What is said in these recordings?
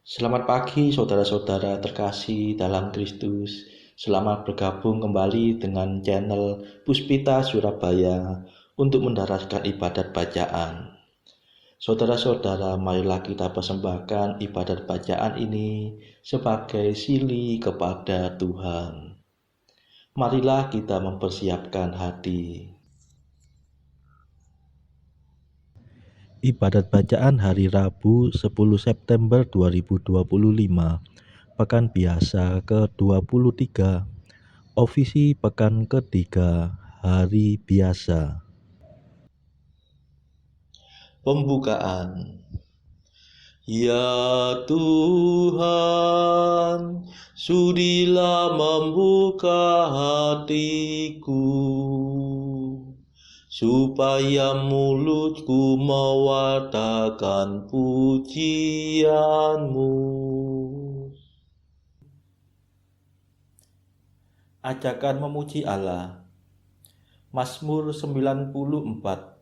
Selamat pagi saudara-saudara terkasih dalam Kristus. Selamat bergabung kembali dengan channel Puspita Surabaya untuk mendaraskan ibadat bacaan. Saudara-saudara, marilah kita persembahkan ibadat bacaan ini sebagai sili kepada Tuhan. Marilah kita mempersiapkan hati. Ibadat bacaan hari Rabu 10 September 2025, Pekan Biasa ke-23, Ofisi Pekan ketiga, Hari Biasa. Pembukaan. Ya Tuhan, sudilah membuka hatiku, supaya mulutku mewartakan pujian-Mu. Ajakan memuji Allah. Mazmur 94.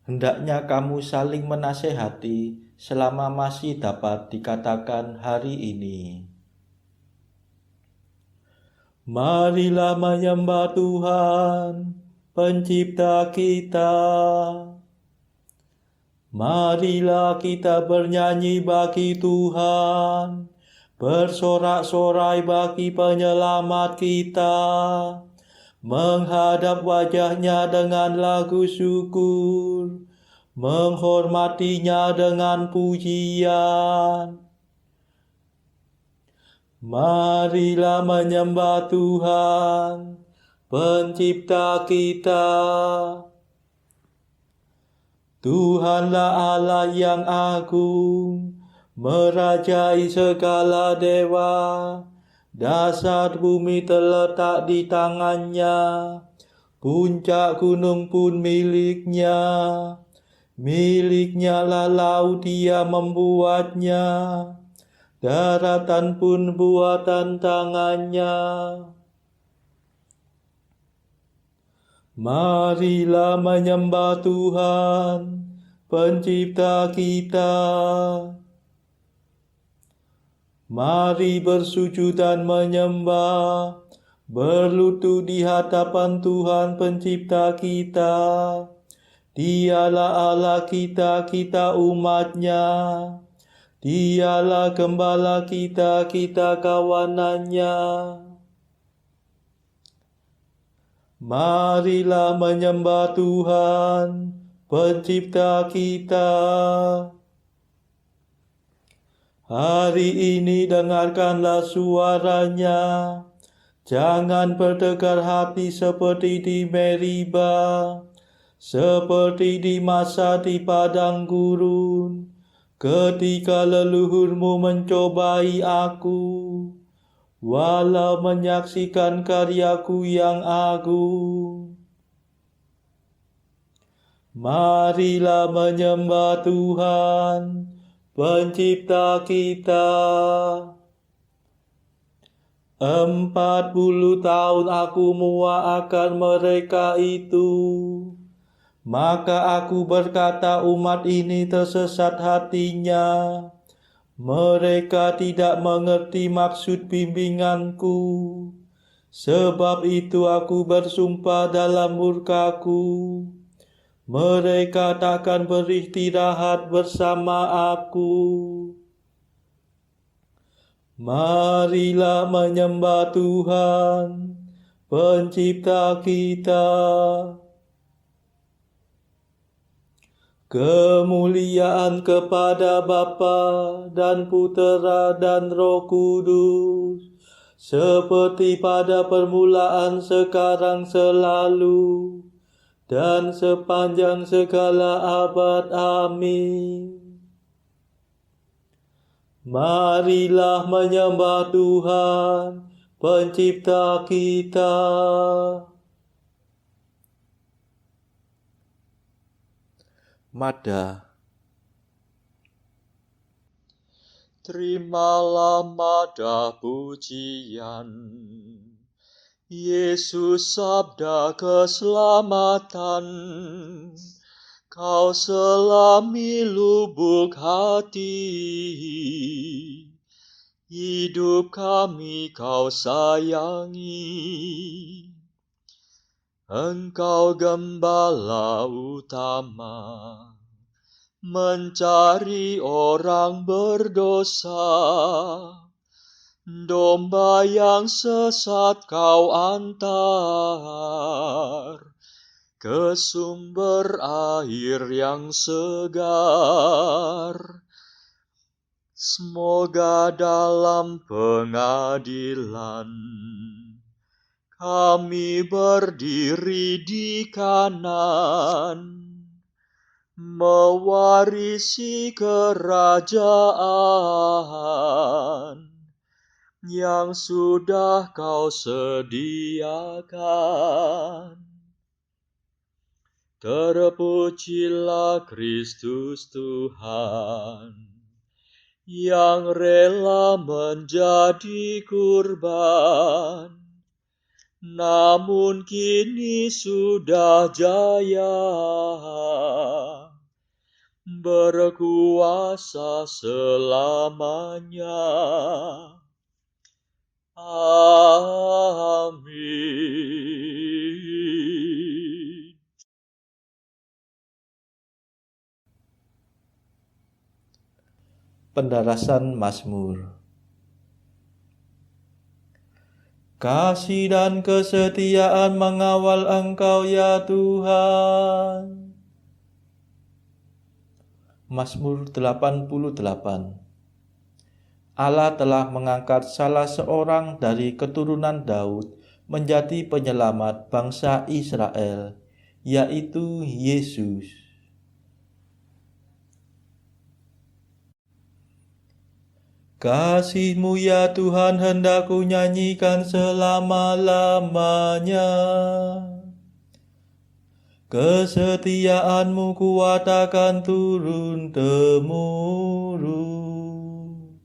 Hendaknya kamu saling menasehati selama masih dapat dikatakan hari ini. Marilah menyembah Tuhan, Pencipta kita. Marilah kita bernyanyi bagi Tuhan, bersorak-sorai bagi penyelamat kita, menghadap wajahnya dengan lagu syukur, menghormatinya dengan pujian. Marilah menyembah Tuhan, Pencipta kita. Tuhanlah Allah yang agung, merajai segala dewa. Dasar bumi terletak di tangannya, puncak gunung pun miliknya. Miliknya lah laut, Dia membuatnya, daratan pun buatan tangannya. Marilah menyembah Tuhan, Pencipta kita. Mari bersujud dan menyembah, berlutut di hadapan Tuhan Pencipta kita. Dialah Allah kita, kita umat-Nya. Dialah Gembala kita, kita kawanan-Nya. Marilah menyembah Tuhan, Pencipta kita. Hari ini dengarkanlah suaranya, jangan bertegar hati seperti di Meriba, seperti di masa di padang gurun, ketika leluhurmu mencobai aku, walau menyaksikan karyaku yang agung. Marilah menyembah Tuhan, Pencipta kita. 40 tahun aku muak akan mereka itu. Maka aku berkata, umat ini tersesat hatinya. Mereka tidak mengerti maksud bimbinganku. Sebab itu aku bersumpah dalam murkaku, mereka takkan beristirahat bersama aku. Marilah menyembah Tuhan, Pencipta kita. Kemuliaan kepada Bapa dan Putera dan Roh Kudus, seperti pada permulaan, sekarang, selalu, dan sepanjang segala abad. Amin. Marilah menyembah Tuhan, Pencipta kita. Mada. Terimalah mada pujian, Yesus sabda keselamatan, Kau selami lubuk hati, hidup kami Kau sayangi. Engkau gembala utama, mencari orang berdosa. Domba yang sesat Kau antar ke sumber air yang segar. Semoga dalam pengadilan kami berdiri di kanan, mewarisi kerajaan yang sudah Kau sediakan. Terpujilah Kristus Tuhan, yang rela menjadi kurban, namun kini sudah jaya, berkuasa selamanya. Amin. Pendarasan Mazmur. Kasih dan kesetiaan mengawal Engkau ya Tuhan. Mazmur 88. Allah telah mengangkat salah seorang dari keturunan Daud menjadi penyelamat bangsa Israel, yaitu Yesus. Kasih-Mu ya Tuhan hendak ku nyanyikan selama-lamanya. Kesetiaan-Mu kuwatakan turun-temurun.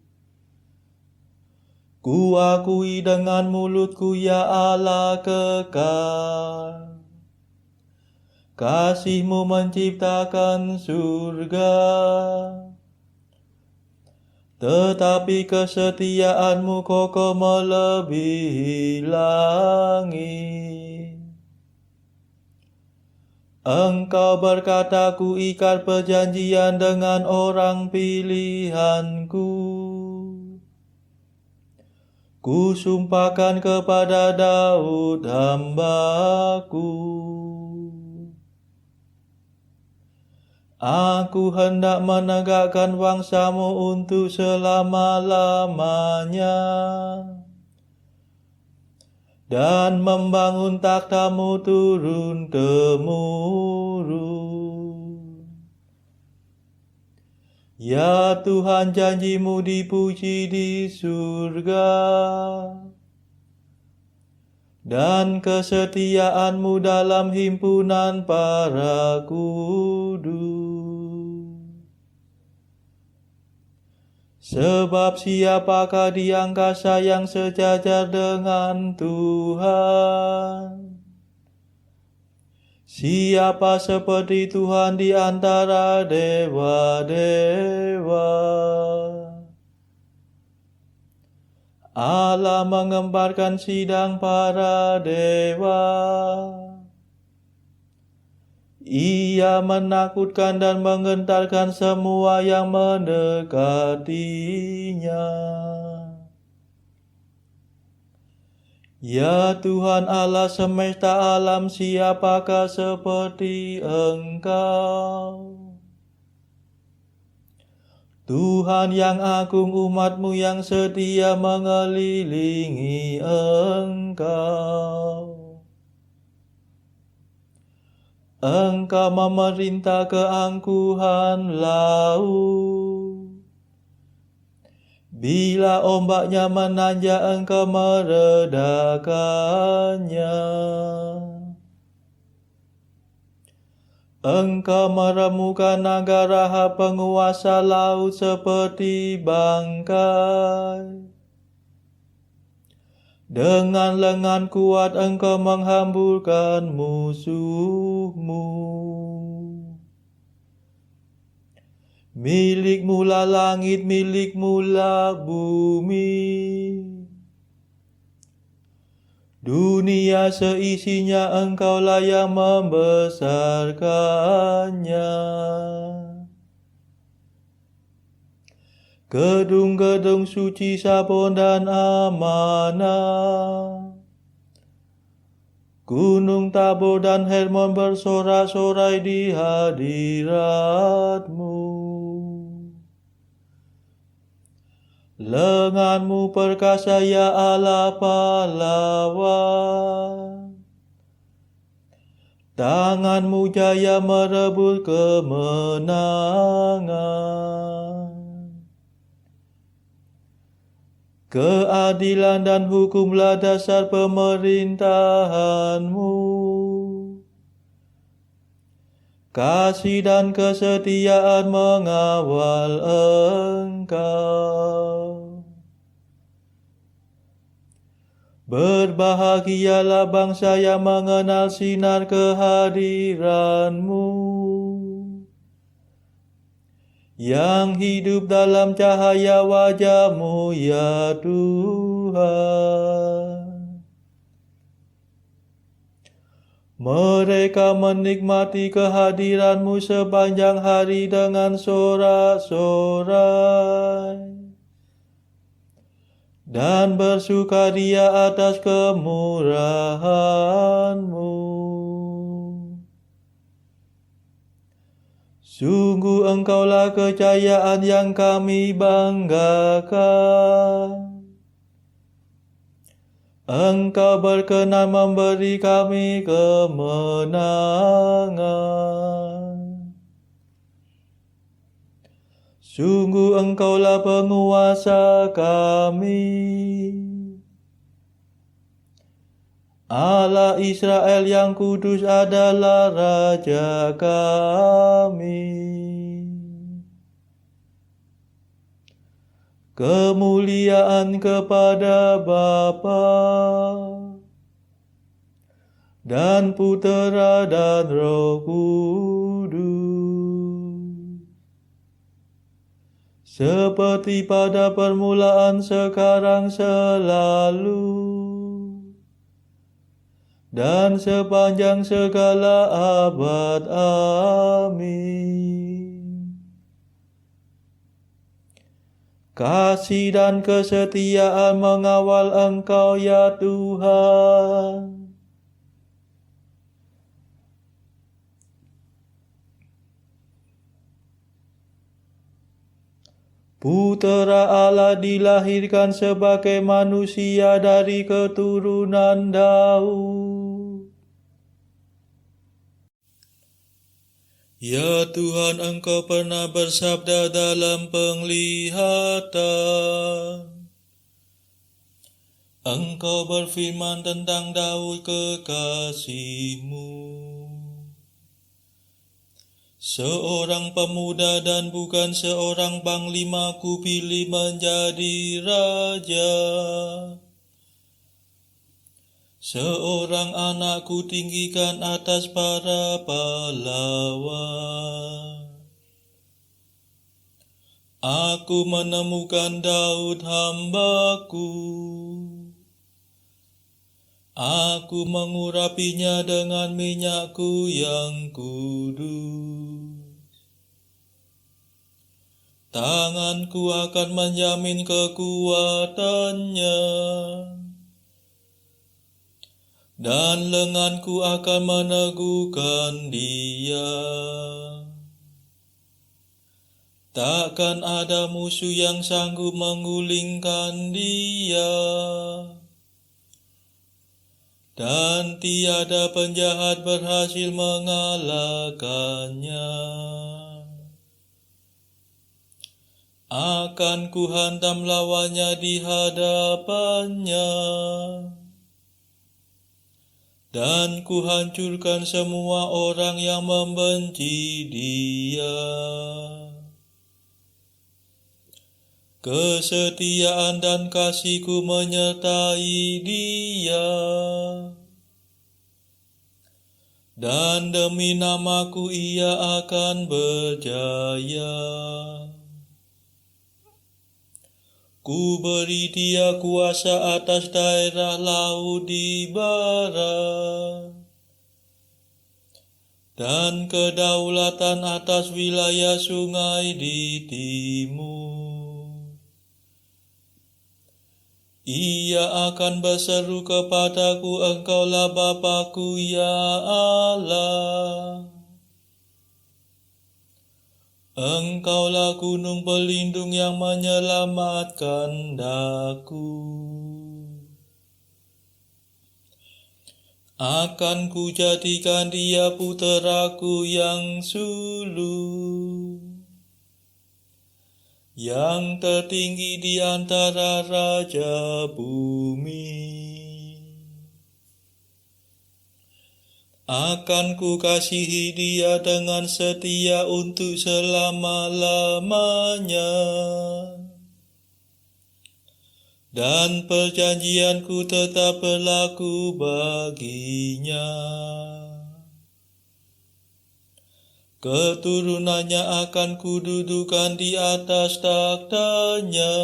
Ku akui dengan mulutku ya Allah kekal. Kasih-Mu menciptakan surga, tetapi kesetiaan-Mu kokoh melebihi langit. Engkau berkata, ku ikat perjanjian dengan orang pilihanku. Ku sumpahkan kepada Daud hamba-Ku. Aku hendak menegakkan bangsa-Mu untuk selama-lamanya, dan membangun takhta-Mu turun-temurun. Ya Tuhan, janji-Mu dipuji di surga, dan kesetiaan-Mu dalam himpunan para kudus. Sebab siapakah di angkasa yang sejajar dengan Tuhan? Siapa seperti Tuhan di antara dewa-dewa? Allah mengembarkan sidang para dewa. Ia menakutkan dan menggentarkan semua yang mendekatinya. Ya Tuhan Allah semesta alam, siapakah seperti Engkau? Tuhan yang agung, umat-Mu yang setia mengelilingi Engkau. Engkau memerintah keangkuhan laut. Bila ombaknya menanjak, Engkau meredakannya. Engkau meremukan naga Rahab, penguasa laut seperti bangkai. Dengan lengan kuat Engkau menghamburkan musuh-Mu. Milikmu lah langit, milikmu lah bumi. Dunia seisinya Engkaulah yang membesarkannya. Gedung-gedung suci Sabon dan amanah, Gunung Tabor dan Hermon bersorak-sorai di hadirat-Mu. Lenganmu perkasa ya Allah pahlawan, tanganmu jaya merebut kemenangan. Keadilan dan hukumlah dasar pemerintahan-Mu. Kasih dan kesetiaan mengawal Engkau. Berbahagialah bangsa yang mengenal sinar kehadiran-Mu, yang hidup dalam cahaya wajah-Mu ya Tuhan. Mereka menikmati kehadiran-Mu sepanjang hari dengan sorak-sorai dan bersukaria atas kemurahan-Mu. Sungguh Engkaulah kejayaan yang kami banggakan. Engkau berkenan memberi kami kemenangan. Sungguh Engkaulah penguasa kami. Allah Israel yang kudus adalah Raja kami. Kemuliaan kepada Bapa dan Putera dan Roh Kudus, seperti pada permulaan, sekarang, selalu, dan sepanjang segala abad. Amin. Kasih dan kesetiaan mengawal Engkau ya Tuhan. Putera Allah dilahirkan sebagai manusia dari keturunan Daud. Ya Tuhan, Engkau pernah bersabda dalam penglihatan. Engkau berfirman tentang Daud kekasih-Mu. Seorang pemuda dan bukan seorang panglima kupilih menjadi raja. Seorang anak kutinggikan atas para pahlawan. Aku menemukan Daud hamba-Ku. Aku mengurapinya dengan minyak-Ku yang kudus. Tangan-Ku akan menjamin kekuatannya, dan lengan-Ku akan meneguhkan dia. Takkan ada musuh yang sanggup menggulingkan dia, dan tiada penjahat berhasil mengalahkannya. Akan kuhantam lawannya di hadapannya, dan kuhancurkan semua orang yang membenci dia. Kesetiaan dan kasih-Ku menyertai dia, dan demi namaku ia akan berjaya. Ku beri dia kuasa atas daerah laut di barat, dan kedaulatan atas wilayah sungai di timur. Ia akan berseru kepadaku, Engkaulah Bapa-Ku, ya Allah. Engkaulah gunung pelindung yang menyelamatkan daku. Akan ku jadikan dia puteraku yang sulung, yang tertinggi di antara raja bumi. Akan ku kasihi dia dengan setia untuk selama-lamanya, dan perjanjianku tetap berlaku baginya. Keturunannya akan kududukan di atas takhtanya,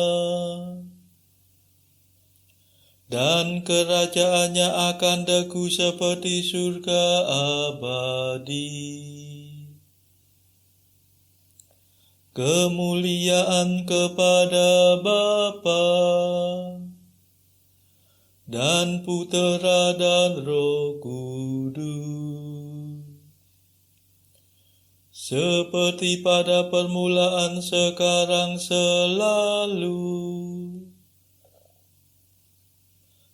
dan kerajaannya akan teguh seperti surga abadi. Kemuliaan kepada Bapa dan Putera dan Roh Kudus, seperti pada permulaan, sekarang, selalu,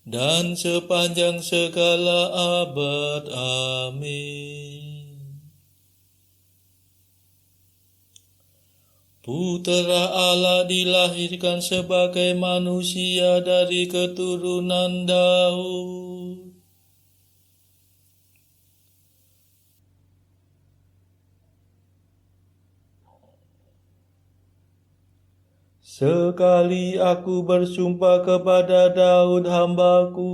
dan sepanjang segala abad. Amin. Putera Allah dilahirkan sebagai manusia dari keturunan Daud. Sekali aku bersumpah kepada Daud hamba-Ku,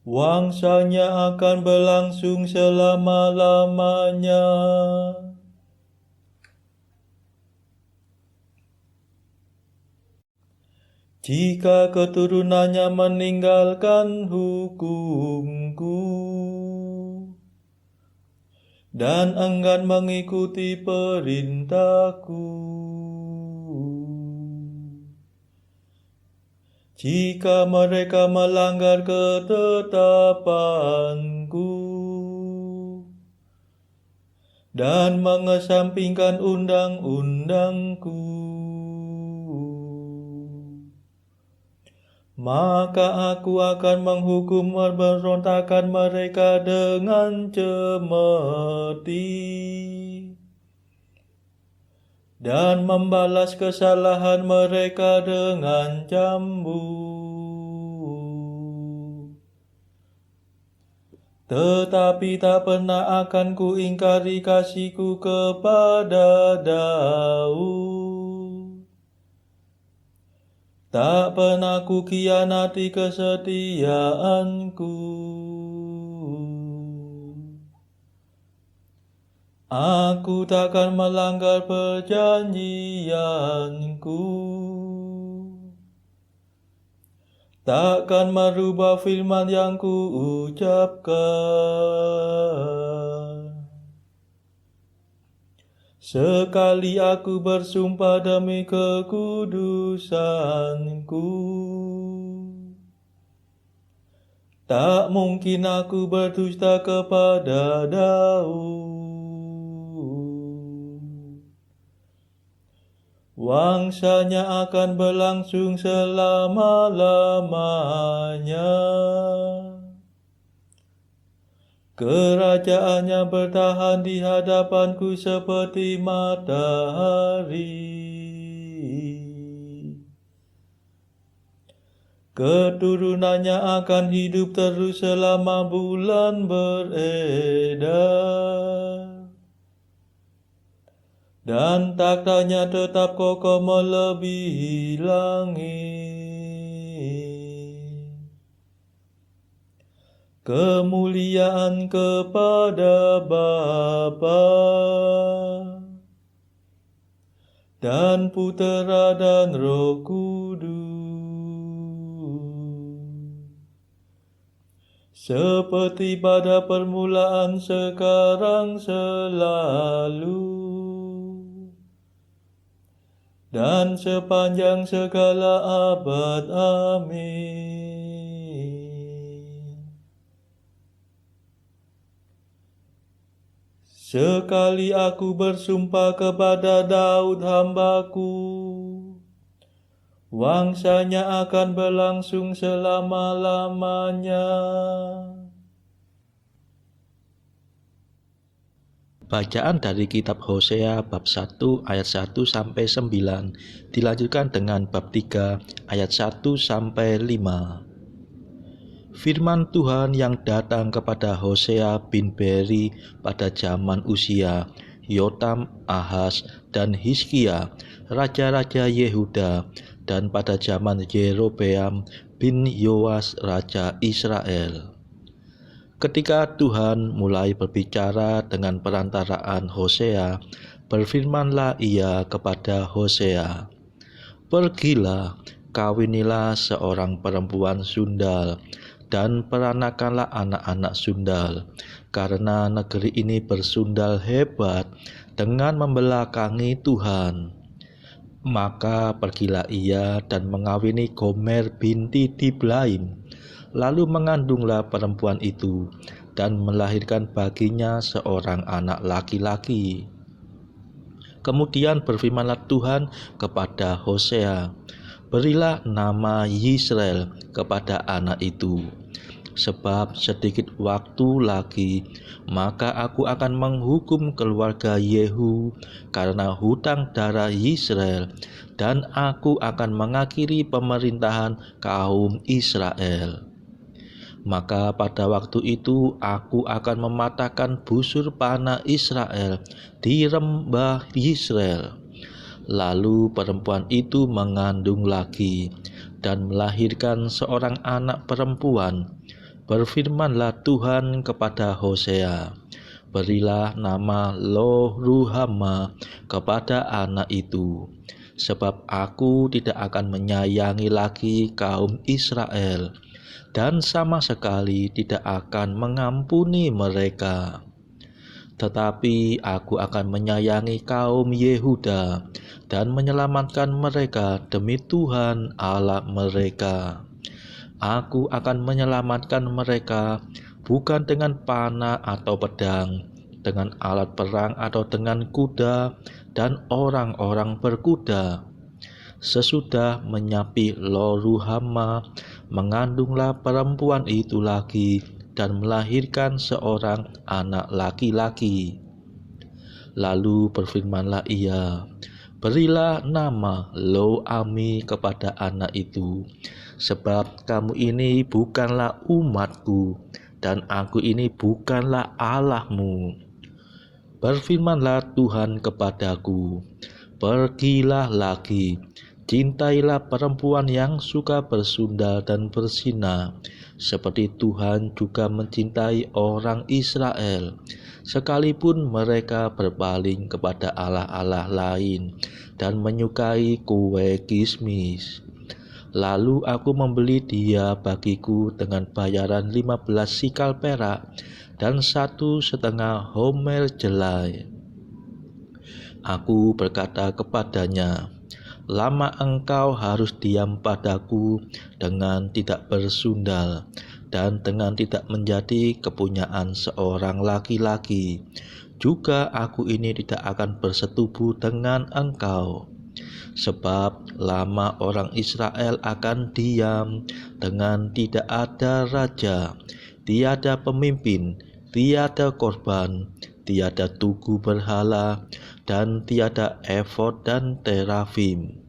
wangsanya akan berlangsung selama-lamanya. Jika keturunannya meninggalkan hukum-Ku dan enggan mengikuti perintah-Ku, jika mereka melanggar ketetapan-Ku dan mengesampingkan undang-undang-Ku, maka aku akan menghukum pemberontakan mereka dengan cemeti, dan membalas kesalahan mereka dengan cambuk. Tetapi tak pernah akan ku ingkari kasih-Ku kepada Daud. Tak pernah ku khianati kesetiaan-Ku. Aku takkan melanggar perjanjian-Ku, takkan merubah firman yang Ku ucapkan. Sekali aku bersumpah demi kekudusan-Ku, tak mungkin aku berdusta kepada Daud. Wangsanya akan berlangsung selama-lamanya. Kerajaannya bertahan di hadapan-Ku seperti matahari. Keturunannya akan hidup terus selama bulan beredar, dan takhtanya tetap kokoh melebihi langit. Kemuliaan kepada Bapa dan Putera dan Roh Kudus, seperti pada permulaan, sekarang, selalu, dan sepanjang segala abad. Amin. Sekali aku bersumpah kepada Daud hambaku, wangsanya akan berlangsung selama-lamanya. Bacaan dari kitab Hosea bab 1 ayat 1 sampai 9 dilanjutkan dengan bab 3 ayat 1 sampai 5. Firman Tuhan yang datang kepada Hosea bin Beri pada zaman Uzia, Yotam, Ahaz, dan Hizkia, raja-raja Yehuda, dan pada zaman Yerobeam bin Yoas, raja Israel. Ketika Tuhan mulai berbicara dengan perantaraan Hosea, berfirmanlah Ia kepada Hosea, "Pergilah, kawinilah seorang perempuan sundal, dan peranakanlah anak-anak sundal, karena negeri ini bersundal hebat dengan membelakangi Tuhan." Maka pergilah ia dan mengawini Gomer binti Diblaim, lalu mengandunglah perempuan itu dan melahirkan baginya seorang anak laki-laki. Kemudian berfirmanlah Tuhan kepada Hosea, "Berilah nama Yisrael kepada anak itu, sebab sedikit waktu lagi maka aku akan menghukum keluarga Yehu karena hutang darah Yisrael, dan aku akan mengakhiri pemerintahan kaum Israel. Maka pada waktu itu aku akan mematahkan busur panah Israel di lembah Yisrael." Lalu perempuan itu mengandung lagi dan melahirkan seorang anak perempuan. Berfirmanlah Tuhan kepada Hosea, "Berilah nama Lo-ruhama kepada anak itu, sebab aku tidak akan menyayangi lagi kaum Israel, dan sama sekali tidak akan mengampuni mereka. Tetapi aku akan menyayangi kaum Yehuda dan menyelamatkan mereka demi Tuhan Allah mereka. Aku akan menyelamatkan mereka bukan dengan panah atau pedang, dengan alat perang atau dengan kuda dan orang-orang berkuda." Sesudah menyapi Lo-ruhama, mengandunglah perempuan itu lagi dan melahirkan seorang anak laki-laki. Lalu berfirmanlah ia, "Berilah nama Lo-ami kepada anak itu, sebab kamu ini bukanlah umatku, dan aku ini bukanlah Allahmu." Berfirmanlah Tuhan kepadaku, "Pergilah lagi, cintailah perempuan yang suka bersundal dan berzina, seperti Tuhan juga mencintai orang Israel, sekalipun mereka berpaling kepada allah-allah lain dan menyukai kue kismis." Lalu aku membeli dia bagiku dengan bayaran 15 sikal perak dan 1,5 homer jelai. Aku berkata kepadanya, "Lama engkau harus diam padaku dengan tidak bersundal dan dengan tidak menjadi kepunyaan seorang laki-laki. Juga aku ini tidak akan bersetubuh dengan engkau. Sebab lama orang Israel akan diam dengan tidak ada raja, tiada pemimpin, tiada korban, tiada tugu berhala, dan tiada efod dan terafim.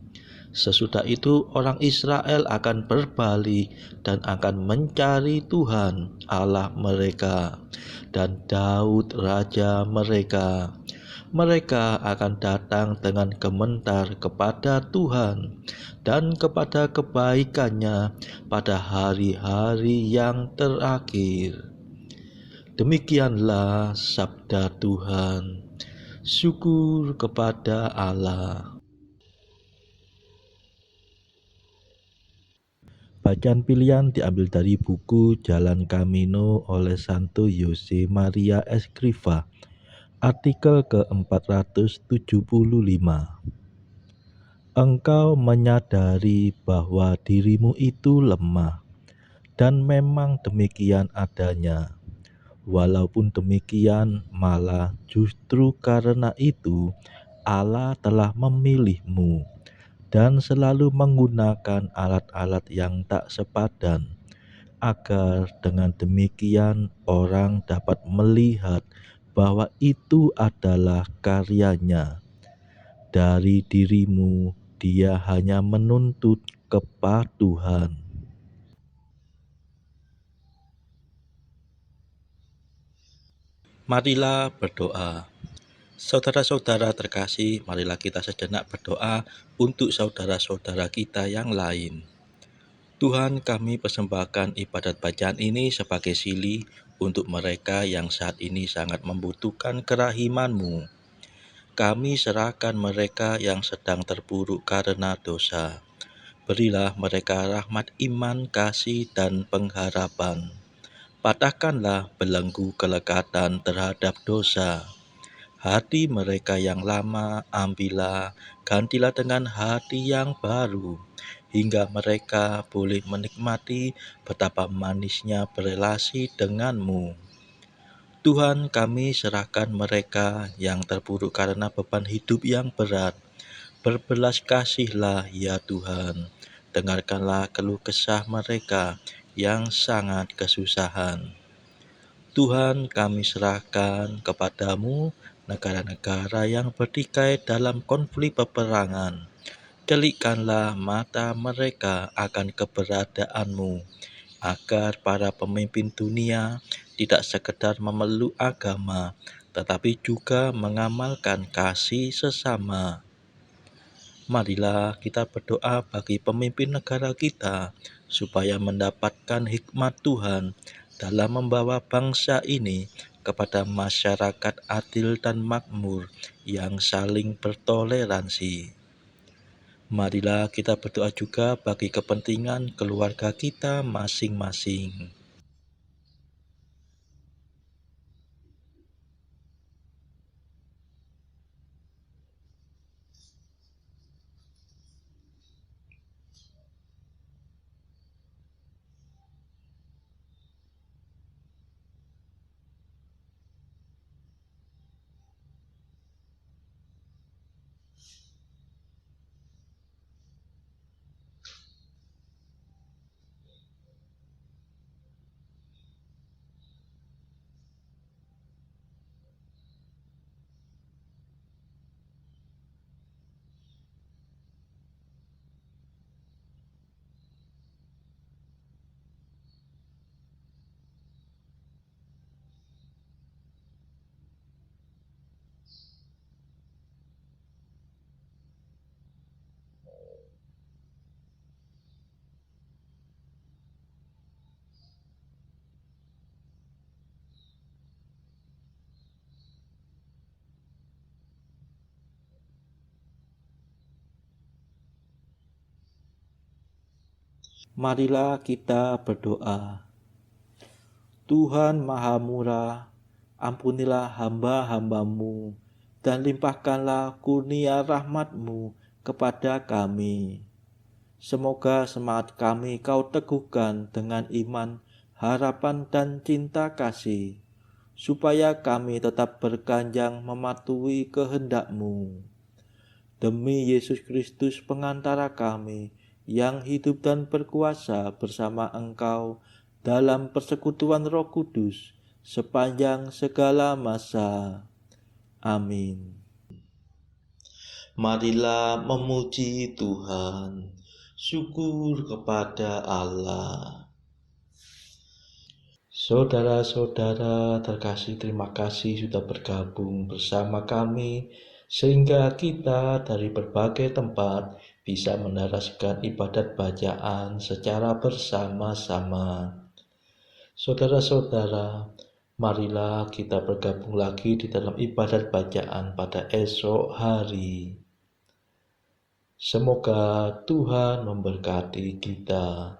Sesudah itu orang Israel akan berbalik dan akan mencari Tuhan Allah mereka dan Daud raja mereka. Mereka akan datang dengan gemetar kepada Tuhan dan kepada kebaikannya pada hari-hari yang terakhir. Demikianlah sabda Tuhan. Syukur kepada Allah. Bacaan pilihan diambil dari buku Jalan Camino oleh Santo Jose Maria Escrivá, artikel ke-475. Engkau menyadari bahwa dirimu itu lemah, dan memang demikian adanya. Walaupun demikian, malah justru karena itu Allah telah memilihmu dan selalu menggunakan alat-alat yang tak sepadan, agar dengan demikian orang dapat melihat bahwa itu adalah karyanya. Dari dirimu, Dia hanya menuntut kepatuhan. Marilah berdoa. Saudara-saudara terkasih, marilah kita sejenak berdoa untuk saudara-saudara kita yang lain. Tuhan, kami persembahkan ibadat bacaan ini sebagai sili untuk mereka yang saat ini sangat membutuhkan kerahiman-Mu. Kami serahkan mereka yang sedang terpuruk karena dosa. Berilah mereka rahmat iman, kasih, dan pengharapan. Patahkanlah belenggu kelekatan terhadap dosa. Hati mereka yang lama ambillah, gantilah dengan hati yang baru, hingga mereka boleh menikmati betapa manisnya berelasi denganmu. Tuhan, kami serahkan mereka yang terpuruk karena beban hidup yang berat. Berbelas kasihlah ya Tuhan, dengarkanlah keluh kesah mereka yang sangat kesusahan. Tuhan, kami serahkan kepadamu negara-negara yang bertikai dalam konflik peperangan. Celikkanlah mata mereka akan keberadaanmu, agar para pemimpin dunia tidak sekedar memeluk agama, tetapi juga mengamalkan kasih sesama. Marilah kita berdoa bagi pemimpin negara kita, supaya mendapatkan hikmat Tuhan dalam membawa bangsa ini kepada masyarakat adil dan makmur yang saling bertoleransi. Marilah kita berdoa juga bagi kepentingan keluarga kita masing-masing. Marilah kita berdoa. Tuhan Maha Murah, ampunilah hamba-hamba-Mu dan limpahkanlah kurnia rahmat-Mu kepada kami. Semoga semangat kami Kau teguhkan dengan iman, harapan, dan cinta kasih, supaya kami tetap berganjang mematuhi kehendak-Mu. Demi Yesus Kristus pengantara kami, yang hidup dan berkuasa bersama Engkau dalam persekutuan Roh Kudus sepanjang segala masa. Amin. Marilah memuji Tuhan. Syukur kepada Allah. Saudara-saudara terkasih, terima kasih sudah bergabung bersama kami sehingga kita dari berbagai tempat bisa menarasikan ibadat bacaan secara bersama-sama. Saudara-saudara, marilah kita bergabung lagi di dalam ibadat bacaan pada esok hari. Semoga Tuhan memberkati kita.